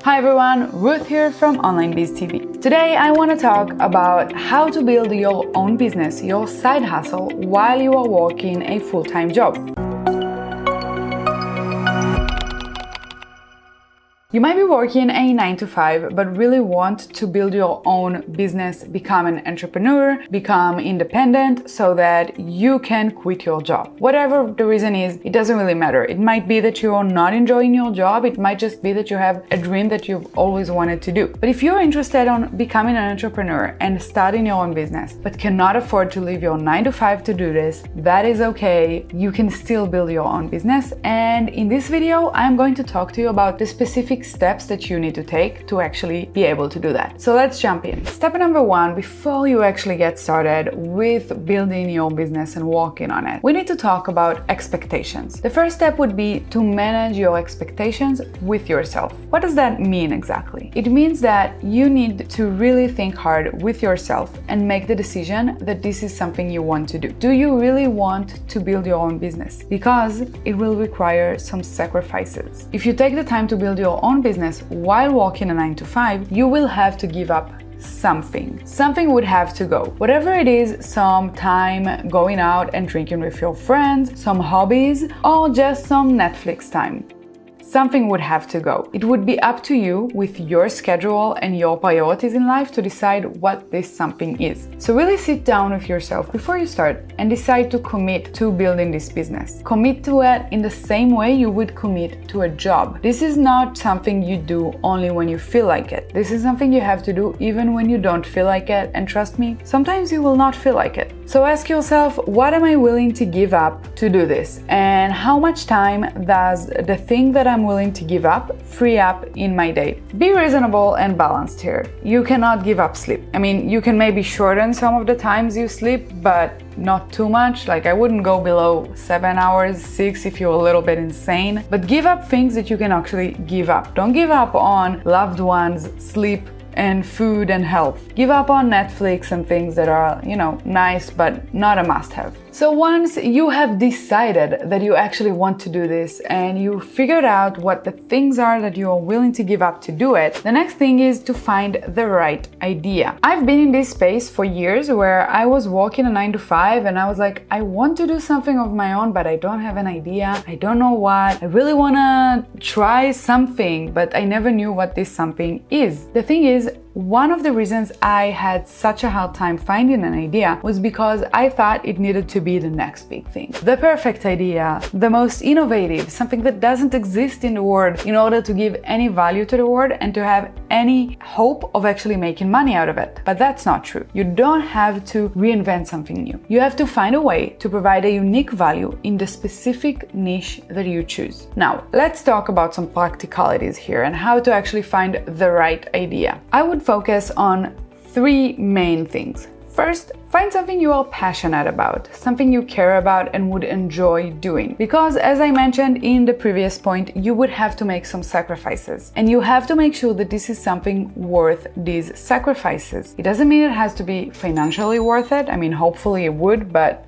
Hi everyone, Ruth here from Online Biz TV. Today I want to talk about how to build your own business, your side hustle, while you are working a full-time job. You might be working a 9-to-5, but really want to build your own business, become an entrepreneur, become independent so that you can quit your job. Whatever the reason is, it doesn't really matter. It might be that you're not enjoying your job. It might just be that you have a dream that you've always wanted to do. But if you're interested in becoming an entrepreneur and starting your own business, but cannot afford to leave your 9-to-5 to do this, that is okay. You can still build your own business. And in this video, I'm going to talk to you about the specific steps that you need to take to actually be able to do that. So let's jump in. Step number one, before you actually get started with building your business and working on it, we need to talk about expectations. The first step would be to manage your expectations with yourself. What does that mean exactly? It means that you need to really think hard with yourself and make the decision that this is something you want to do. Do you really want to build your own business? Because it will require some sacrifices. If you take the time to build your own business while working a 9-to-5, you will have to give up something. Something would have to go. Whatever it is, some time going out and drinking with your friends, some hobbies, or just some Netflix time. Something would have to go. It would be up to you with your schedule and your priorities in life to decide what this something is. So really sit down with yourself before you start and decide to commit to building this business. Commit to it in the same way you would commit to a job. This is not something you do only when you feel like it. This is something you have to do even when you don't feel like it. And trust me, sometimes you will not feel like it. So ask yourself, what am I willing to give up to do this? And how much time does the thing that I'm willing to give up free up in my day? Be reasonable and balanced here. You cannot give up sleep. I mean, you can maybe shorten some of the times you sleep, but not too much. Like, I wouldn't go below 7 hours, 6 if you're a little bit insane. But give up things that you can actually give up. Don't give up on loved ones, sleep, and food and health. Give up on Netflix and things that are, nice, but not a must-have. So once you have decided that you actually want to do this and you figured out what the things are that you are willing to give up to do it, the next thing is to find the right idea. I've been in this space for years where I was working a 9-to-5 and I was like, I want to do something of my own, but I don't have an idea. I don't know what. I really want to try something, but I never knew what this something is. The thing is, one of the reasons I had such a hard time finding an idea was because I thought it needed to be the next big thing. The perfect idea, the most innovative, something that doesn't exist in the world in order to give any value to the world and to have any hope of actually making money out of it. But that's not true. You don't have to reinvent something new. You have to find a way to provide a unique value in the specific niche that you choose. Now, let's talk about some practicalities here and how to actually find the right idea. I would focus on 3 main things. First, find something you are passionate about, something you care about and would enjoy doing. Because as I mentioned in the previous point, you would have to make some sacrifices. And you have to make sure that this is something worth these sacrifices. It doesn't mean it has to be financially worth it. I mean, hopefully it would, but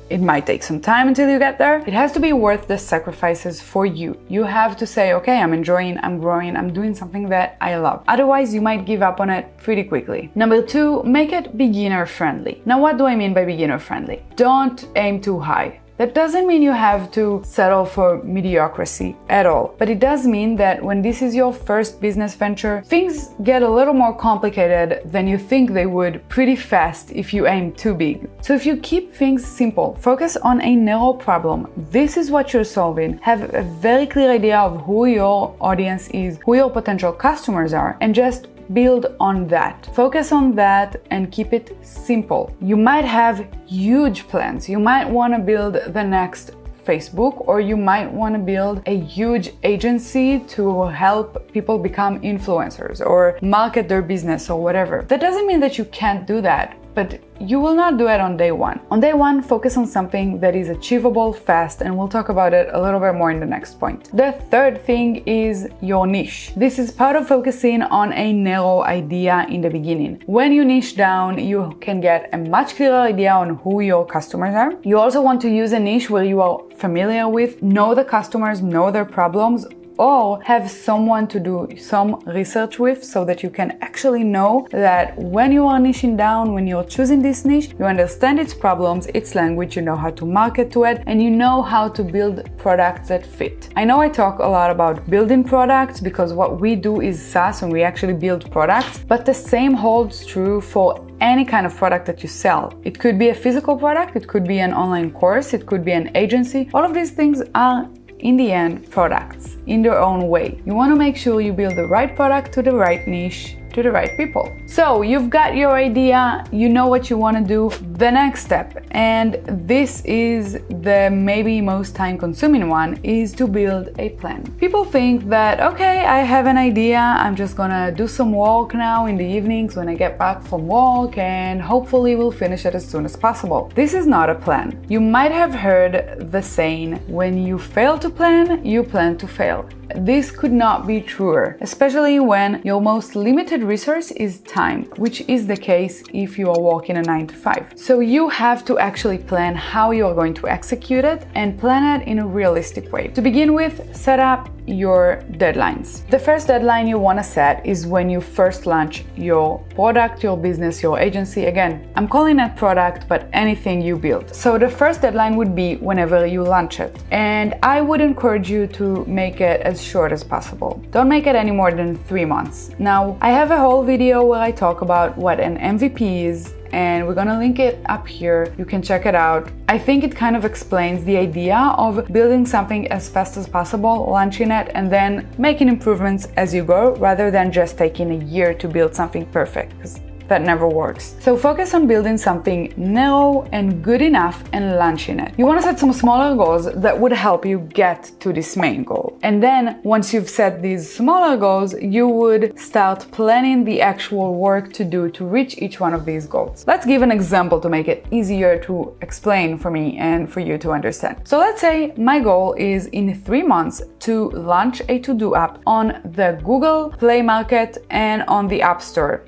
it might take some time until you get there. It has to be worth the sacrifices for you. You have to say, okay, I'm enjoying, I'm growing, I'm doing something that I love. Otherwise, you might give up on it pretty quickly. Number 2, make it beginner friendly. Now, what do I mean by beginner friendly? Don't aim too high. That doesn't mean you have to settle for mediocrity at all, but it does mean that when this is your first business venture, things get a little more complicated than you think they would pretty fast if you aim too big. So if you keep things simple, focus on a narrow problem, this is what you're solving, have a very clear idea of who your audience is, who your potential customers are, and just build on that. Focus on that and keep it simple. You might have huge plans. You might want to build the next Facebook, or you might want to build a huge agency to help people become influencers or market their business or whatever. That doesn't mean that you can't do that, but you will not do it on day one. On day one, focus on something that is achievable fast, and we'll talk about it a little bit more in the next point. The third thing is your niche. This is part of focusing on a narrow idea in the beginning. When you niche down, you can get a much clearer idea on who your customers are. You also want to use a niche where you are familiar with, know the customers, know their problems, or have someone to do some research with so that you can actually know that when you are niching down, when you're choosing this niche, you understand its problems, its language, you know how to market to it, and you know how to build products that fit. I know I talk a lot about building products because what we do is SaaS and we actually build products, but the same holds true for any kind of product that you sell. It could be a physical product, it could be an online course, it could be an agency. All of these things are in the end products in their own way. You want to make sure you build the right product to the right niche, to the right people. So you've got your idea, you know what you want to do. The next step, and this is the maybe most time consuming one, is to build a plan. People think that, okay, I have an idea, I'm just gonna do some work now in the evenings when I get back from work and hopefully we'll finish it as soon as possible. This is not a plan. You might have heard the saying, when you fail to plan, you plan to fail. This could not be truer, especially when your most limited resource is time, which is the case if you are working a 9-to-5. So you have to actually plan how you are going to execute it and plan it in a realistic way. To begin with, set up your deadlines. The first deadline you want to set is when you first launch your product, your business, your agency. Again, I'm calling it product, but anything you build. So the first deadline would be whenever you launch it. And I would encourage you to make it as short as possible. Don't make it any more than 3 months. Now, I have a whole video where I talk about what an MVP is, and we're gonna link it up here. You can check it out. I think it kind of explains the idea of building something as fast as possible, launching it, and then making improvements as you go, rather than just taking a year to build something perfect, because that never works. So focus on building something narrow and good enough and launching it. You want to set some smaller goals that would help you get to this main goal. And then once you've set these smaller goals, you would start planning the actual work to do to reach each one of these goals. Let's give an example to make it easier to explain for me and for you to understand. So let's say my goal is in 3 months to launch a to-do app on the Google Play Market and on the App Store.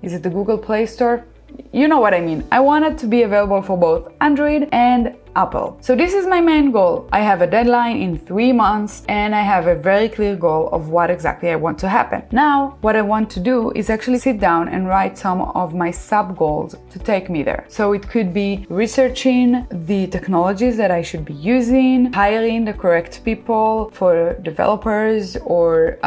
Is it the Google Play Store? You know what I mean. I want it to be available for both Android and Apple. So this is my main goal. I have a deadline in 3 months and I have a very clear goal of what exactly I want to happen. Now, what I want to do is actually sit down and write some of my sub goals to take me there. So it could be researching the technologies that I should be using, hiring the correct people for developers or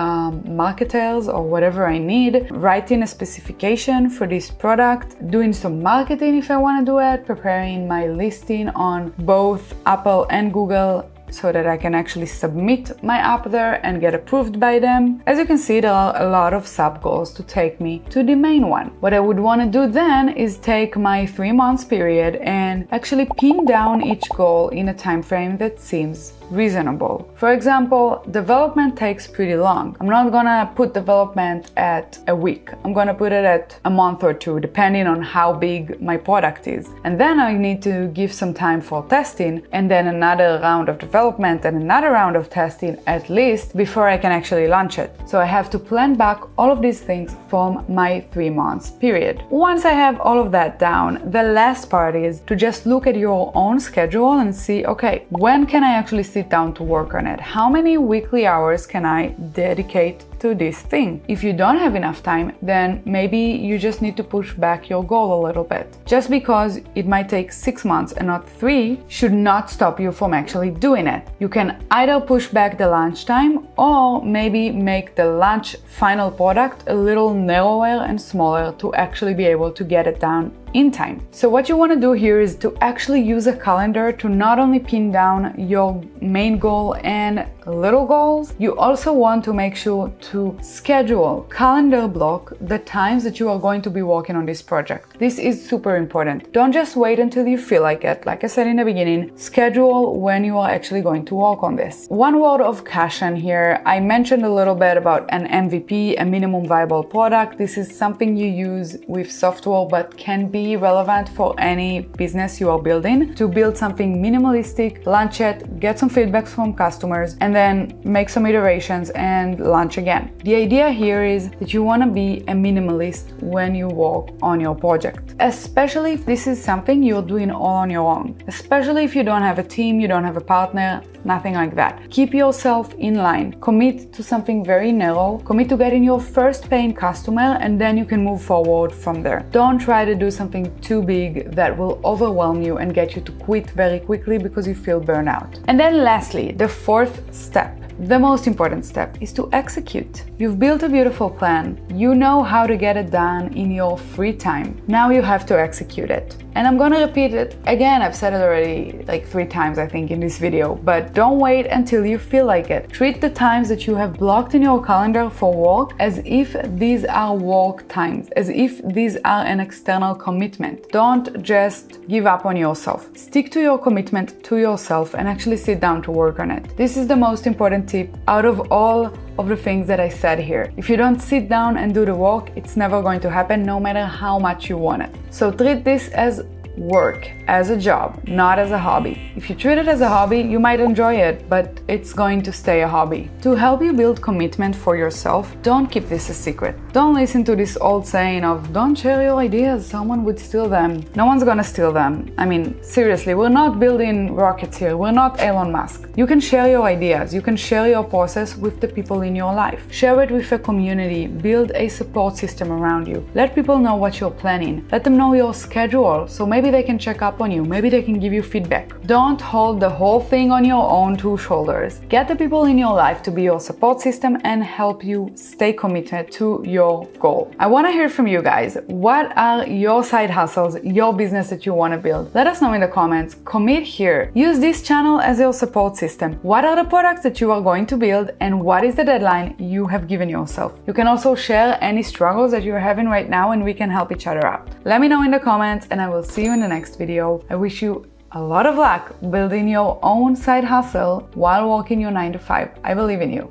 marketers or whatever I need, writing a specification for this product, doing some marketing if I want to do it, preparing my listing on both Apple and Google so that I can actually submit my app there and get approved by them. As you can see, there are a lot of sub goals to take me to the main one. What I would want to do then is take my 3 months period and actually pin down each goal in a time frame that seems reasonable. For example, development takes pretty long. I'm not gonna put development at a week. I'm gonna put it at a month or 2, depending on how big my product is. And then I need to give some time for testing, and then another round of development and another round of testing at least before I can actually launch it. So I have to plan back all of these things from my 3 months period. Once I have all of that down, the last part is to just look at your own schedule and see, okay, when can I actually sit down to work on it? How many weekly hours can I dedicate to this thing? If you don't have enough time, then maybe you just need to push back your goal a little bit. Just because it might take 6 months and not 3 should not stop you from actually doing it. You can either push back the launch time or maybe make the launch final product a little narrower and smaller to actually be able to get it down in time. So what you want to do here is to actually use a calendar to not only pin down your main goal and little goals, you also want to make sure to schedule, calendar block the times that you are going to be working on this project. This is super important. Don't just wait until you feel like it. Like I said in the beginning, schedule when you are actually going to work on this. One word of caution here. I mentioned a little bit about an MVP, a minimum viable product. This is something you use with software but can be relevant for any business you are building. To build something minimalistic, launch it, get some feedback from customers, and then make some iterations and launch again. The idea here is that you want to be a minimalist when you work on your project, especially if this is something you're doing all on your own. Especially if you don't have a team, you don't have a partner, nothing like that. Keep yourself in line. Commit to something very narrow. Commit to getting your first paying customer, and then you can move forward from there. Don't try to do something too big that will overwhelm you and get you to quit very quickly because you feel burnout. And then lastly, the fourth step. The most important step is to execute. You've built a beautiful plan. You know how to get it done in your free time. Now you have to execute it. And I'm gonna repeat it again. I've said it already like 3 times, I think, in this video, but don't wait until you feel like it. Treat the times that you have blocked in your calendar for work as if these are work times, as if these are an external commitment. Don't just give up on yourself. Stick to your commitment to yourself and actually sit down to work on it. This is the most important tip out of all of the things that I said here. If you don't sit down and do the work, it's never going to happen, no matter how much you want it. So treat this as work, as a job, not as a hobby. If you treat it as a hobby, you might enjoy it, but it's going to stay a hobby. To help you build commitment for yourself, don't keep this a secret. Don't listen to this old saying of don't share your ideas, someone would steal them. No one's gonna steal them. I mean, seriously, we're not building rockets here. We're not Elon Musk. You can share your ideas. You can share your process with the people in your life. Share it with a community. Build a support system around you. Let people know what you're planning. Let them know your schedule, so maybe they can check up on you. Maybe they can give you feedback. Don't hold the whole thing on your own 2 shoulders. Get the people in your life to be your support system and help you stay committed to your goal. I want to hear from you guys. What are your side hustles, your business that you want to build? Let us know in the comments. Commit here. Use this channel as your support system. What are the products that you are going to build, and what is the deadline you have given yourself? You can also share any struggles that you're having right now, and we can help each other out. Let me know in the comments, and I will see you in the next video. I wish you a lot of luck building your own side hustle while working your 9 to 5. I believe in you.